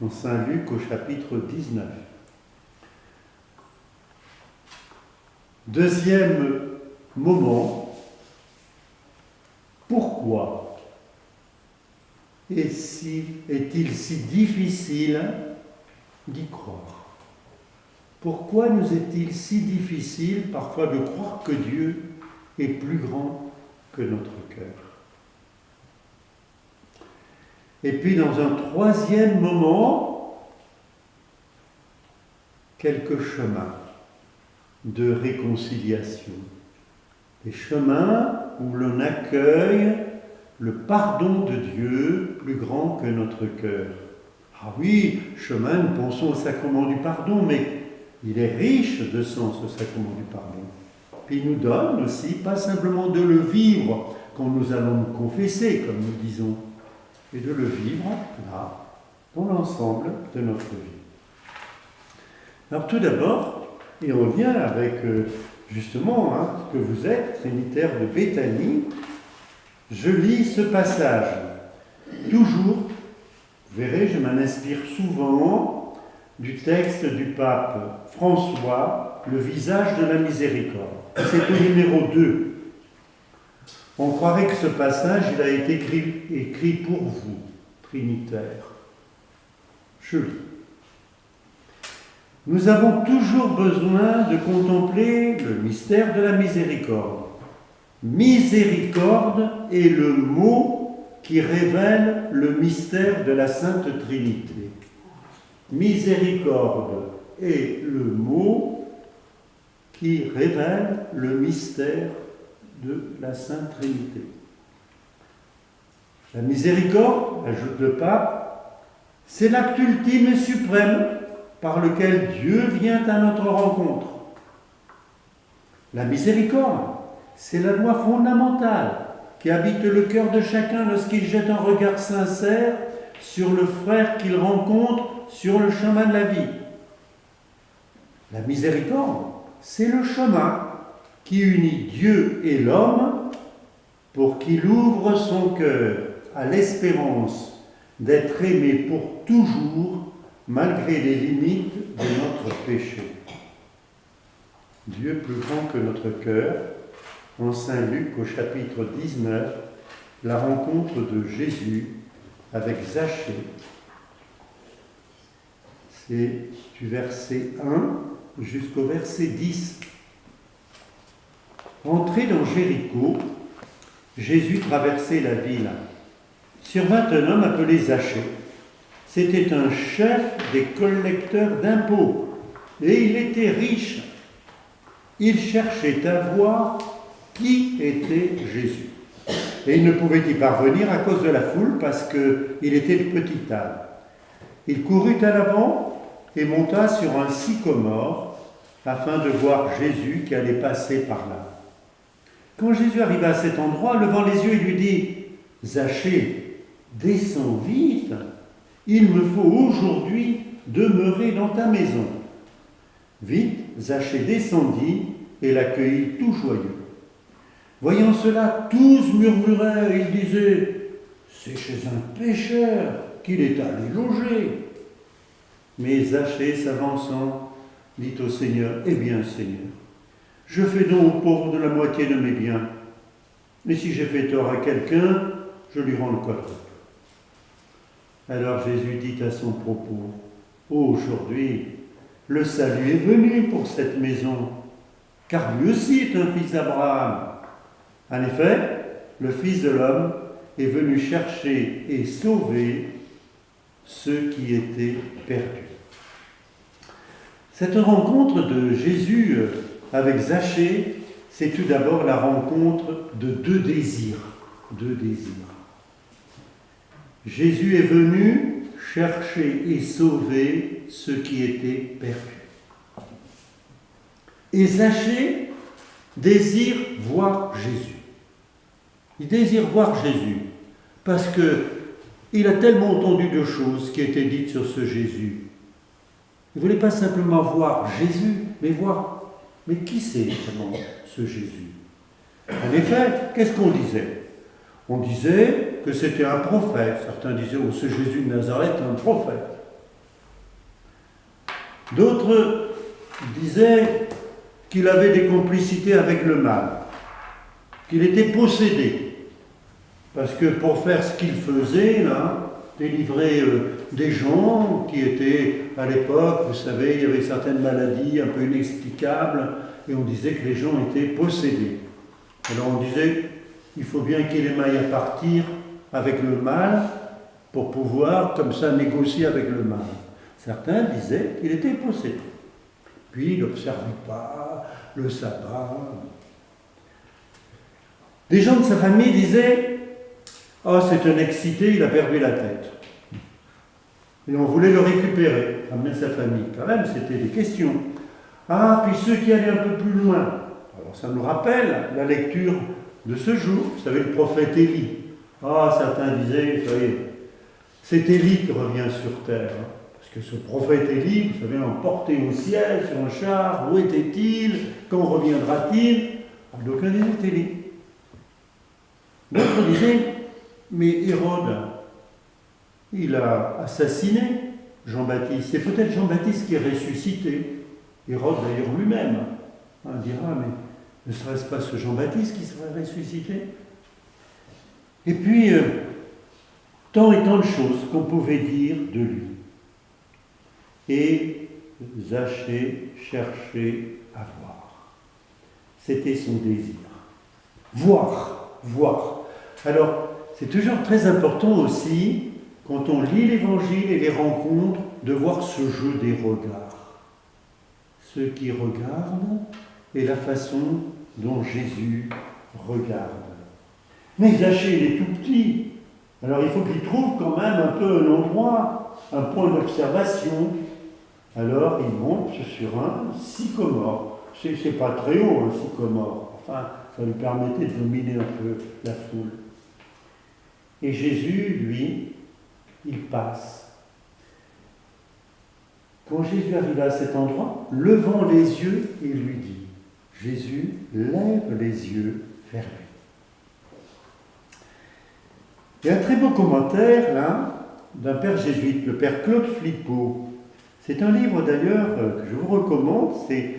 en Saint Luc au chapitre 19. Deuxième moment, pourquoi est-il si difficile d'y croire? Pourquoi nous est-il si difficile parfois de croire que Dieu est plus grand que notre cœur? Et puis dans un troisième moment, quelques chemins de réconciliation. Des chemins où l'on accueille le pardon de Dieu plus grand que notre cœur. Ah oui, chemin, nous pensons au sacrement du pardon, mais il est riche de sens, ce sacrement du pardon. Puis il nous donne aussi, pas simplement de le vivre quand nous allons nous confesser, comme nous disons, mais de le vivre là, dans l'ensemble de notre vie. Alors tout d'abord, et on revient avec justement que vous êtes, trinitaire de Béthanie, je lis ce passage. Toujours, vous verrez, je m'en inspire souvent du texte du pape François, le visage de la miséricorde. C'est au numéro 2. On croirait que ce passage, il a été écrit pour vous, trinitaires. Je lis. Nous avons toujours besoin de contempler le mystère de la miséricorde. Miséricorde est le mot qui révèle le mystère de la Sainte Trinité. Miséricorde est le mot qui révèle le mystère de la Sainte Trinité. La miséricorde, ajoute le pape, c'est l'acte ultime et suprême par lequel Dieu vient à notre rencontre. La miséricorde, c'est la loi fondamentale qui habite le cœur de chacun lorsqu'il jette un regard sincère sur le frère qu'il rencontre sur le chemin de la vie. La miséricorde, c'est le chemin qui unit Dieu et l'homme pour qu'il ouvre son cœur à l'espérance d'être aimé pour toujours malgré les limites de notre péché. Dieu plus grand que notre cœur, en Saint Luc au chapitre 19, la rencontre de Jésus avec Zachée. C'est du verset 1 jusqu'au verset 10. Entré dans Jéricho, Jésus traversait la ville. Survint un homme appelé Zachée. C'était un chef des collecteurs d'impôts, et il était riche. Il cherchait à voir qui était Jésus. Et il ne pouvait y parvenir à cause de la foule, parce qu'il était de petite taille. Il courut à l'avant et monta sur un sycomore, afin de voir Jésus qui allait passer par là. Quand Jésus arriva à cet endroit, levant les yeux, il lui dit « Zachée, descends vite, il me faut aujourd'hui demeurer dans ta maison. » Vite, Zachée descendit et l'accueillit tout joyeux. Voyant cela, tous murmuraient et ils disaient « C'est chez un pécheur qu'il est allé loger. » Mais Zachée, s'avançant, dit au Seigneur « Eh bien, Seigneur, je fais don aux pauvres de la moitié de mes biens. Mais si j'ai fait tort à quelqu'un, je lui rends le quadruple. » Alors Jésus dit à son propos, « Aujourd'hui, le salut est venu pour cette maison, car lui aussi est un fils d'Abraham. En effet, le Fils de l'homme est venu chercher et sauver ceux qui étaient perdus. » Cette rencontre de Jésus avec Zachée, c'est tout d'abord la rencontre de deux désirs. Jésus est venu chercher et sauver ceux qui étaient perdus. Et Zachée désire voir Jésus. Il désire voir Jésus parce qu'il a tellement entendu de choses qui étaient dites sur ce Jésus. Il ne voulait pas simplement voir Jésus, mais qui c'est vraiment ce Jésus? En effet, qu'est-ce qu'on disait? On disait que c'était un prophète. Certains disaient, oh, ce Jésus de Nazareth est un prophète. D'autres disaient qu'il avait des complicités avec le mal, qu'il était possédé. Parce que pour faire ce qu'il faisait, là, délivrer des gens qui étaient, à l'époque, vous savez, il y avait certaines maladies un peu inexplicables, et on disait que les gens étaient possédés. Alors on disait, il faut bien qu'il ait à partir avec le mal, pour pouvoir, comme ça, négocier avec le mal. Certains disaient qu'il était possédé. Puis il n'observait pas le sabbat. Des gens de sa famille disaient « Oh, c'est un excité, il a perdu la tête. » Et on voulait le récupérer, ramener sa famille. Quand même, c'était des questions. Ah, puis ceux qui allaient un peu plus loin. Alors ça nous rappelle la lecture de ce jour. Vous savez, le prophète Élie. Ah, certains disaient, vous savez, c'est Élie qui revient sur terre. Parce que ce prophète Élie, vous savez, emporté au ciel sur un char, où était-il? Quand reviendra-t-il? D'aucuns disaient Élie. D'autres disaient, mais Hérode, il a assassiné Jean-Baptiste. C'est peut-être Jean-Baptiste qui est ressuscité. Hérode d'ailleurs lui-même. On dira, mais ne serait-ce pas ce Jean-Baptiste qui serait ressuscité? Et puis, tant et tant de choses qu'on pouvait dire de lui. Et Zachée cherchait à voir. C'était son désir. Voir, voir. Alors, c'est toujours très important aussi, quand on lit l'Évangile et les rencontres, de voir ce jeu des regards. Ceux qui regardent et la façon dont Jésus regarde. Mais Zachée, il est tout petit. Alors il faut qu'il trouve quand même un peu un endroit, un point d'observation. Alors il monte sur un sycomore. C'est pas très haut, un sycomore. Enfin, ça lui permettait de dominer un peu la foule. Et Jésus, lui, il passe. Quand Jésus arriva à cet endroit, levant les yeux, il lui dit, Jésus lève les yeux vers lui. Il y a un très beau commentaire, là, d'un père jésuite, le père Claude Flippo. C'est un livre, d'ailleurs, que je vous recommande. C'est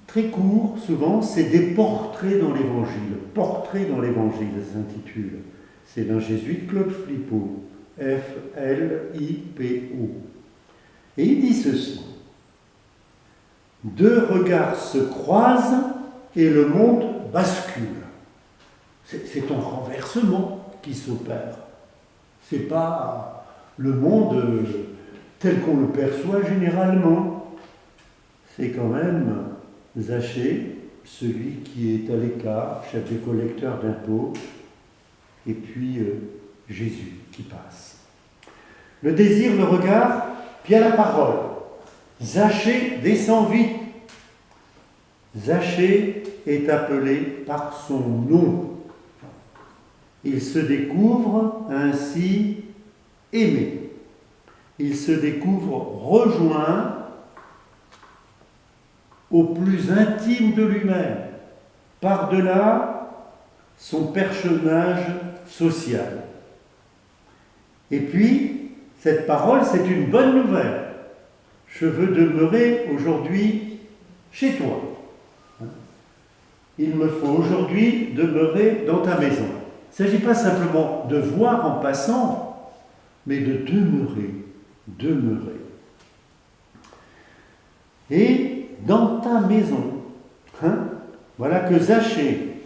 très court, souvent. C'est des portraits dans l'Évangile. Portraits dans l'Évangile, ça s'intitule. C'est d'un jésuite, Claude Flippo. F-L-I-P-O. Et il dit ceci. Deux regards se croisent et le monde bascule. C'est un renversement qui s'opère. Ce n'est pas le monde tel qu'on le perçoit généralement. C'est quand même Zachée, celui qui est à l'écart, chef des collecteurs d'impôts, et puis Jésus qui passe. Le désir, le regard, puis à la parole. Zachée descend vite. Zachée est appelé par son nom. Il se découvre ainsi aimé. Il se découvre rejoint au plus intime de lui-même, par-delà son personnage social. Et puis, cette parole, c'est une bonne nouvelle. Je veux demeurer aujourd'hui chez toi. Il me faut aujourd'hui demeurer dans ta maison. Il ne s'agit pas simplement de voir en passant, mais de demeurer, demeurer. Et dans ta maison, voilà que Zachée,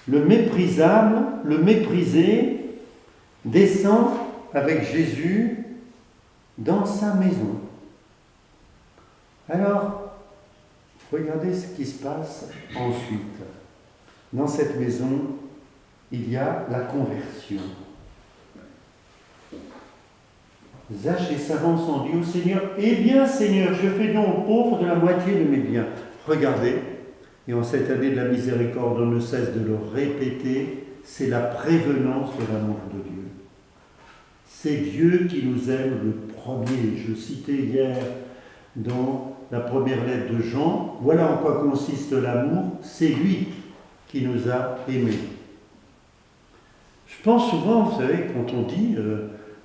le méprisable, le méprisé, descend avec Jésus dans sa maison. Alors, regardez ce qui se passe ensuite. Dans cette maison, il y a la conversion. Zachée s'avançant dit au Seigneur, « Eh bien, Seigneur, je fais don aux pauvres de la moitié de mes biens. » Regardez, et en cette année de la miséricorde, on ne cesse de le répéter, c'est la prévenance de l'amour de Dieu. C'est Dieu qui nous aime le premier. Je citais hier dans la première lettre de Jean, voilà en quoi consiste l'amour, c'est lui qui nous a aimés. Je pense souvent, vous savez, quand on dit,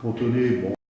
quand on est, bon,